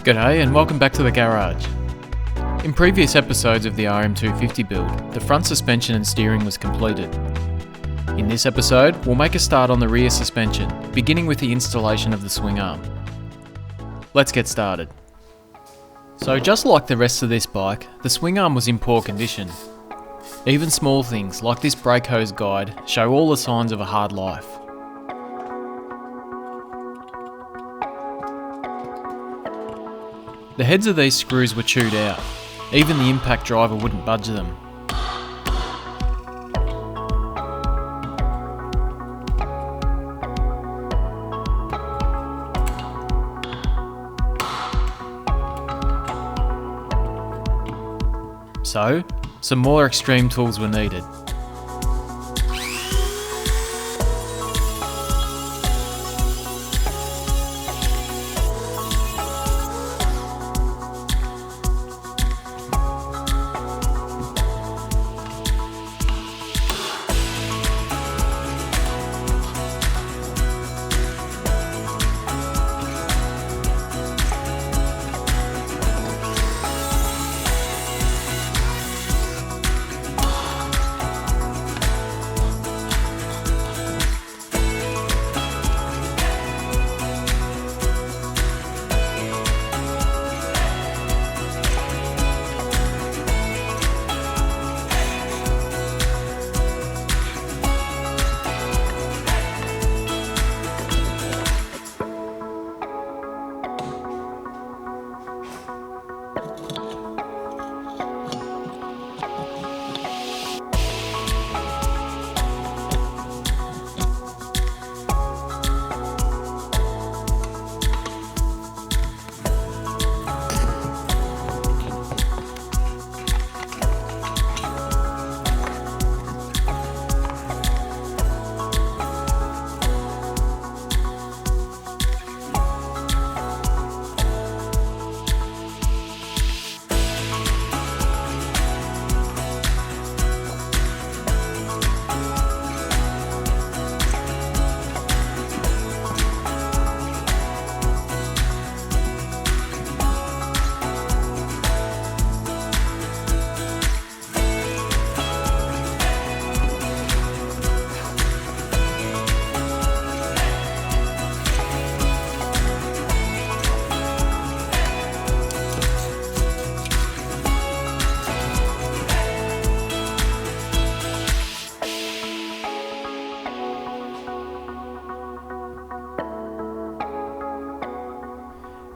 G'day and welcome back to the garage. In previous episodes of the RM250 build, the front suspension and steering was completed. In this episode, we'll make a start on the rear suspension, beginning with the installation of the swing arm. Let's get started. So just like the rest of this bike, the swing arm was in poor condition. Even small things like this brake hose guide show all the signs of a hard life. The heads of these screws were chewed out. Even the impact driver wouldn't budge them. So, some more extreme tools were needed.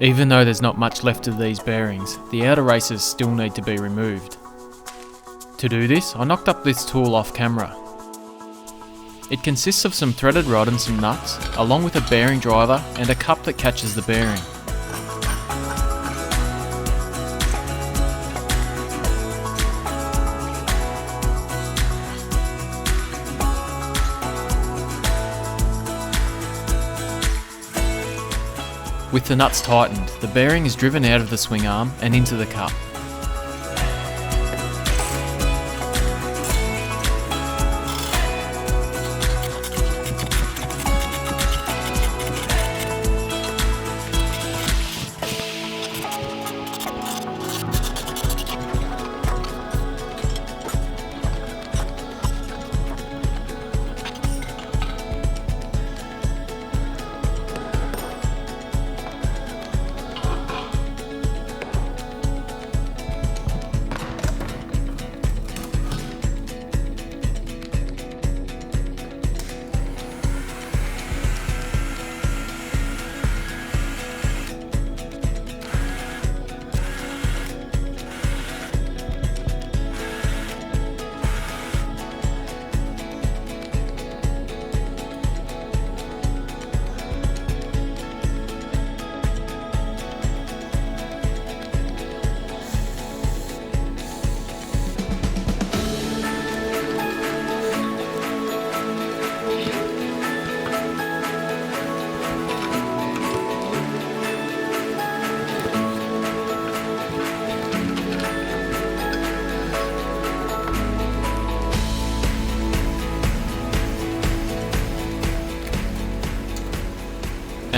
Even though there's not much left of these bearings, the outer races still need to be removed. To do this, I knocked up this tool off camera. It consists of some threaded rod and some nuts, along with a bearing driver and a cup that catches the bearing. With the nuts tightened, the bearing is driven out of the swing arm and into the cup.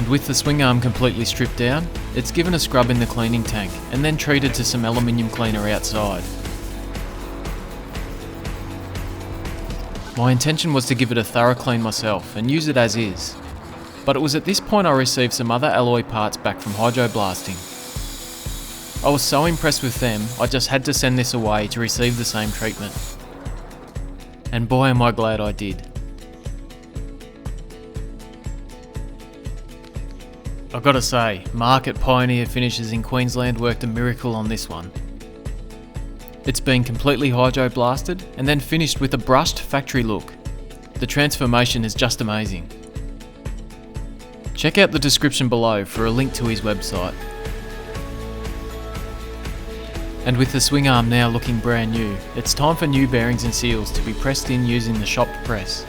And with the swing arm completely stripped down, it's given a scrub in the cleaning tank and then treated to some aluminium cleaner outside. My intention was to give it a thorough clean myself and use it as is, but it was at this point I received some other alloy parts back from hydroblasting. I was so impressed with them, I just had to send this away to receive the same treatment. And boy am I glad I did. I've got to say, Mark at Pioneer Finishes in Queensland worked a miracle on this one. It's been completely hydroblasted and then finished with a brushed factory look. The transformation is just amazing. Check out the description below for a link to his website. And with the swing arm now looking brand new, it's time for new bearings and seals to be pressed in using the shop press.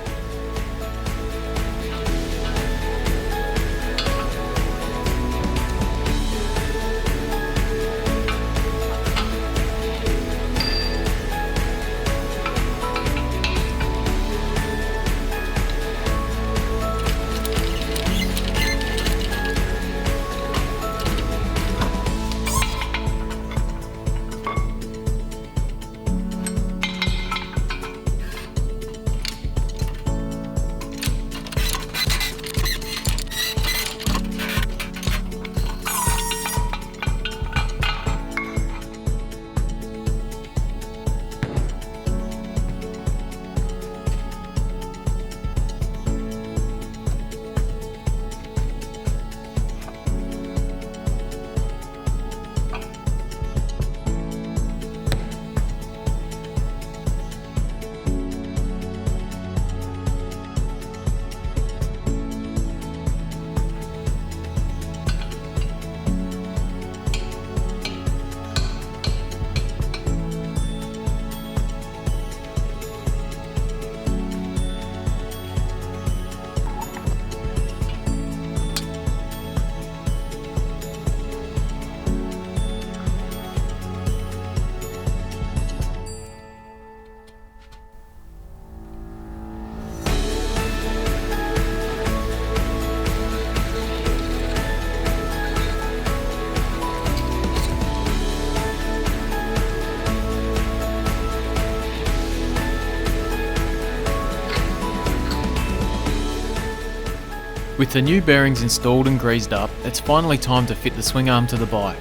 With the new bearings installed and greased up, it's finally time to fit the swing arm to the bike.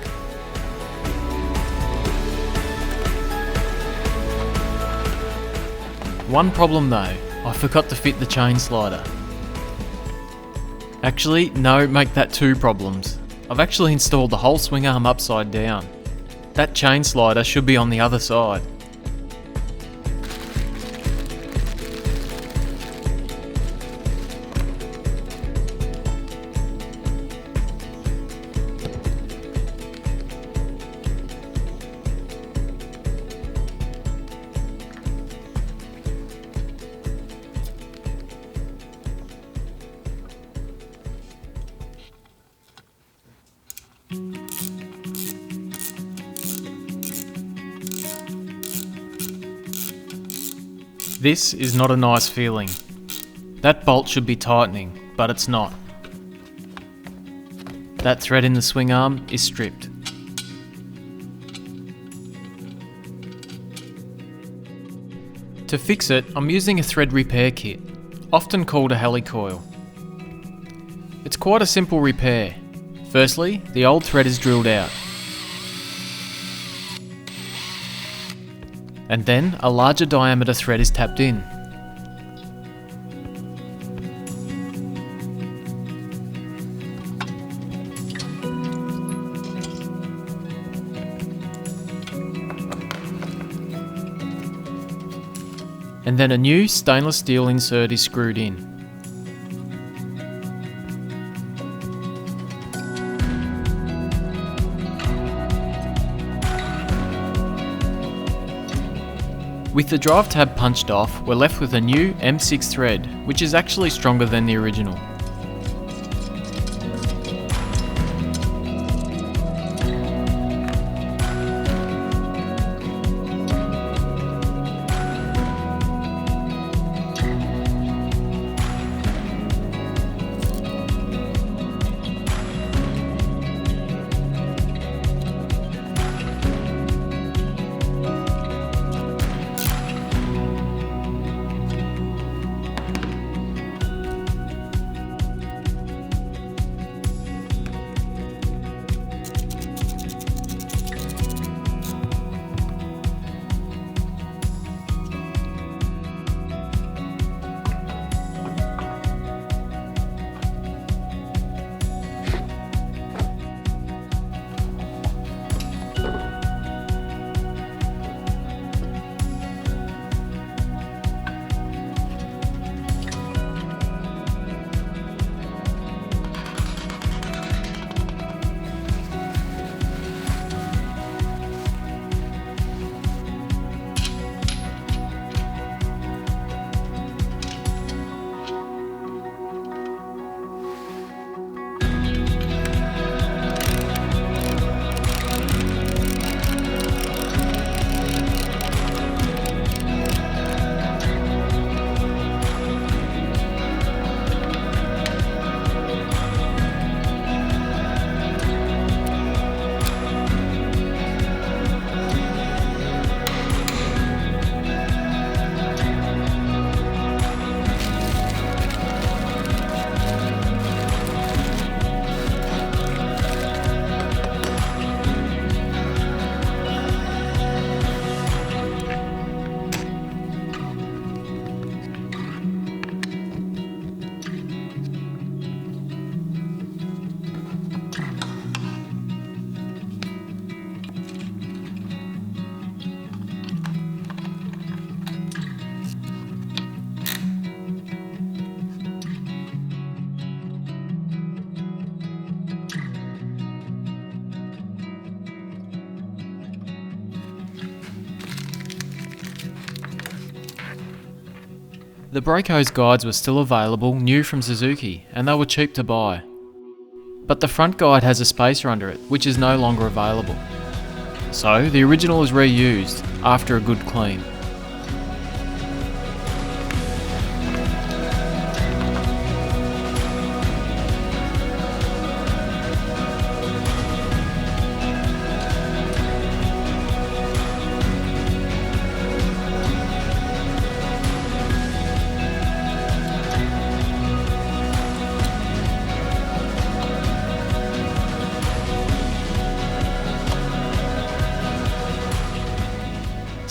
One problem though, I forgot to fit the chain slider. Actually, no, make that two problems. I've actually installed the whole swing arm upside down. That chain slider should be on the other side. This is not a nice feeling. That bolt should be tightening, but it's not. That thread in the swing arm is stripped. To fix it, I'm using a thread repair kit, often called a helicoil. It's quite a simple repair. Firstly, the old thread is drilled out. And then a larger diameter thread is tapped in. And then a new stainless steel insert is screwed in. With the drive tab punched off, we're left with a new M6 thread, which is actually stronger than the original. The brake hose guides were still available, new from Suzuki, and they were cheap to buy. But the front guide has a spacer under it, which is no longer available. So the original is reused after a good clean.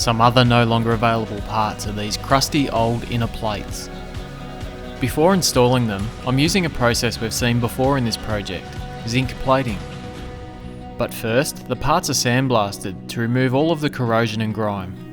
Some other no longer available parts are these crusty old inner plates. Before installing them, I'm using a process we've seen before in this project, zinc plating. But first, the parts are sandblasted to remove all of the corrosion and grime.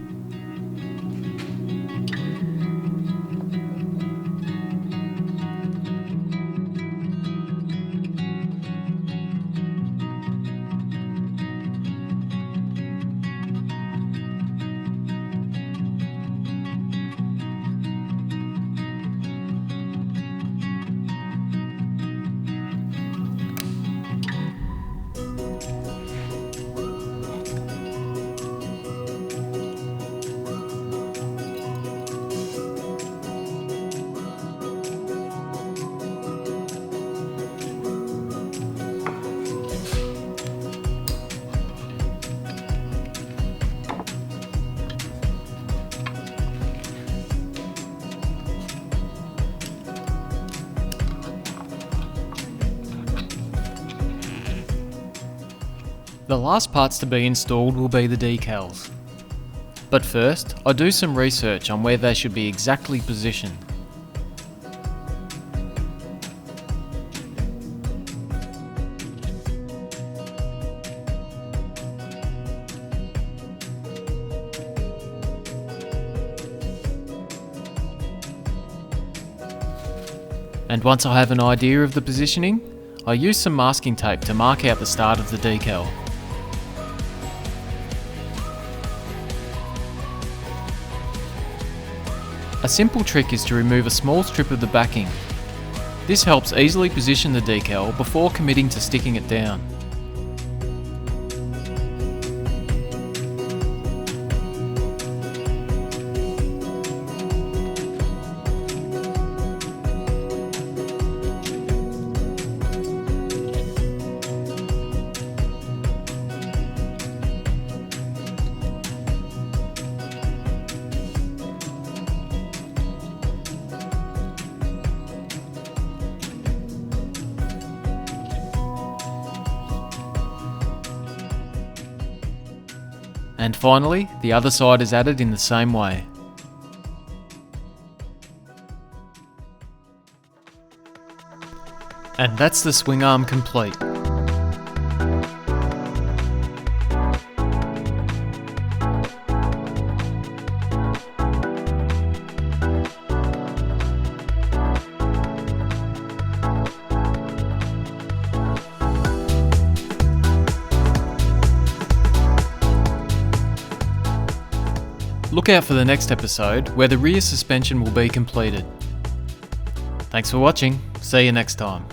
The last parts to be installed will be the decals. But first, I do some research on where they should be exactly positioned. And once I have an idea of the positioning, I use some masking tape to mark out the start of the decal. A simple trick is to remove a small strip of the backing. This helps easily position the decal before committing to sticking it down. And finally, the other side is added in the same way. And that's the swing arm complete. Look out for the next episode where the rear suspension will be completed. Thanks for watching, see you next time.